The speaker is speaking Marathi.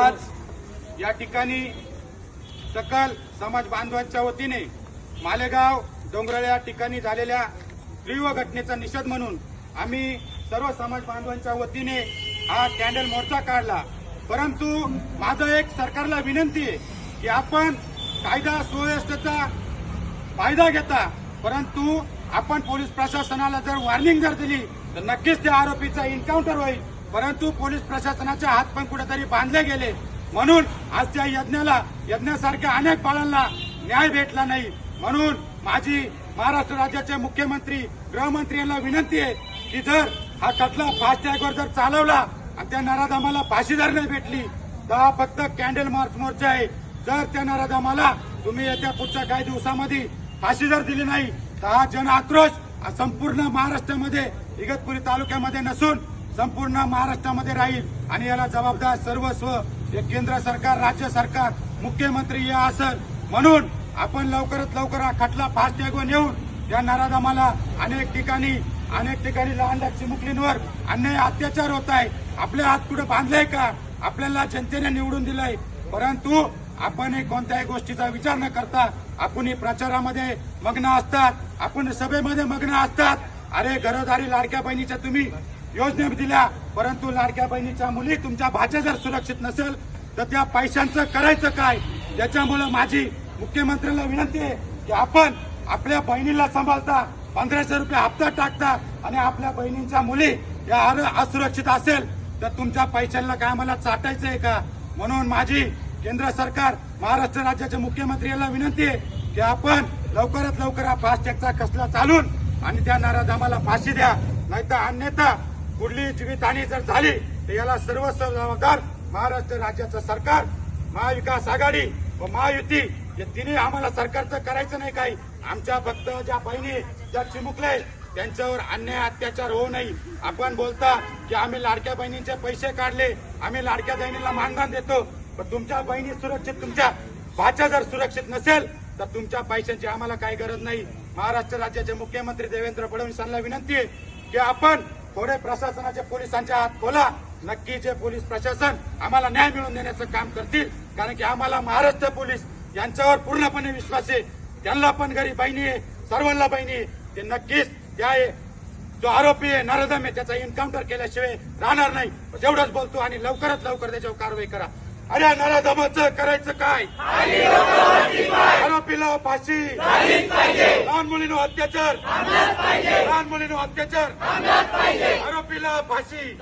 आज या ठिकाणी सकल समाज बांधवांच्या वतीने मालेगाव डोंगराळ या ठिकाणी झालेल्या तीव्र घटनेचा निषेध म्हणून आम्ही सर्व समाज बांधवांच्या वतीने हा कॅन्डल मोर्चा काढला। परंतु माझं एक सरकारला विनंती आहे की आपण कायदा सुव्यवस्थेचा फायदा घेता, परंतु आपण पोलीस प्रशासनाला जर वॉर्निंग जर दिली तर नक्कीच त्या आरोपीचा एन्काउंटर होईल। परंतु पोलीस प्रशासनाचे हात पण कुठेतरी बांधले गेले, म्हणून आज त्या यज्ञासारख्या अनेक बाळांना न्याय भेटला नाही। म्हणून माझी महाराष्ट्र राज्याचे मुख्यमंत्री गृहमंत्री यांना विनंती आहे की जर हा खटला फास्टॅगवर जर चालवला आणि त्या नराधमाला फाशी जर नाही भेटली तर हा फक्त कॅन्डल मार्च मोर्चा आहे। जर त्या नराधमाला तुम्ही येत्या पुढच्या काही दिवसामध्ये फाशी जर दिली नाही तर हा जन आक्रोश संपूर्ण महाराष्ट्रामध्ये इगतपुरी तालुक्यामध्ये नसून संपूर्ण महाराष्ट्रामध्ये राहील आणि याला जबाबदार सर्वस्व हे केंद्र सरकार, राज्य सरकार, मुख्यमंत्री या असेल। म्हणून आपण लवकरात लवकर हा खटला फास्टॅगवर नेऊन या नराधमाला अनेक ठिकाणी लहान चिमुकलींवर अन्याय अत्याचार होत आहे। आपले हात कुठे बांधले का? आपल्याला जनतेने निवडून दिलंय, परंतु आपण कोणत्याही गोष्टीचा विचार न करता आपण प्रचारामध्ये मग्न असतात, आपण सभेमध्ये मग्न असतात। अरे घरोदारी लाडक्या बहिणीच्या तुम्ही योजना दिल्या, परंतु लाडक्या बहिणीच्या मुली तुमच्या भाच्या जर सुरक्षित नसेल तर त्या पैशांचं करायचं काय? त्याच्यामुळे माझी मुख्यमंत्र्यांना विनंती आहे की आपण आपल्या बहिणीला सांभाळता 1500 रुपये हप्ता टाकता आणि आपल्या बहिणींच्या मुली या असुरक्षित असेल तर तुमच्या पैशांना काय आम्हाला चाटायचं आहे का? म्हणून माझी केंद्र सरकार, महाराष्ट्र राज्याचे मुख्यमंत्री यांना विनंती आहे की आपण लवकरात लवकर हा फास्टॅगचा खटला चालून आणि त्या नराधमाला फाशी द्या, नाहीतर अन्यथा कुठली जीवितहानी जर झाली तर याला सर्वस्व जबाबदार महाराष्ट्र राज्याचं सरकार, महाविकास आघाडी व महायुती या तिन्ही आम्हाला सरकारचं करायचं नाही काही। आमच्या फक्त ज्या बहिणी ज्या चिमुकले त्यांच्यावर अन्याय अत्याचार होऊ नये। आपण बोलता की आम्ही लाडक्या बहिणींचे पैसे काढले, आम्ही लाडक्या बहिणीला मानधन देतो, पण तुमच्या बहिणी सुरक्षित, तुमच्या भाच्या जर सुरक्षित नसेल तर तुमच्या पैशांची आम्हाला काही गरज नाही। महाराष्ट्र राज्याचे मुख्यमंत्री देवेंद्र फडणवीस यांना विनंती आहे की आपण थोडे प्रशासनाच्या पोलिसांच्या हात खोला, नक्की जे पोलीस प्रशासन आम्हाला न्याय मिळवून देण्याचं काम करतील, कारण की आम्हाला महाराष्ट्र पोलीस यांच्यावर पूर्णपणे विश्वास आहे। त्यांना पण घरी बहिणी आहे, सर्वांना बहिणी आहे, ते नक्कीच त्या जो आरोपी आहे नराधम आहे त्याचा एन्काउंटर केल्याशिवाय राहणार नाही। जेवढंच बोलतो आणि लवकरात लवकर त्याच्यावर कारवाई करा। अरे नराधमाचं करायचं काय? आरोपीला फाशी, लहान मुलींवर अत्याचार, आरोपीला फाशी।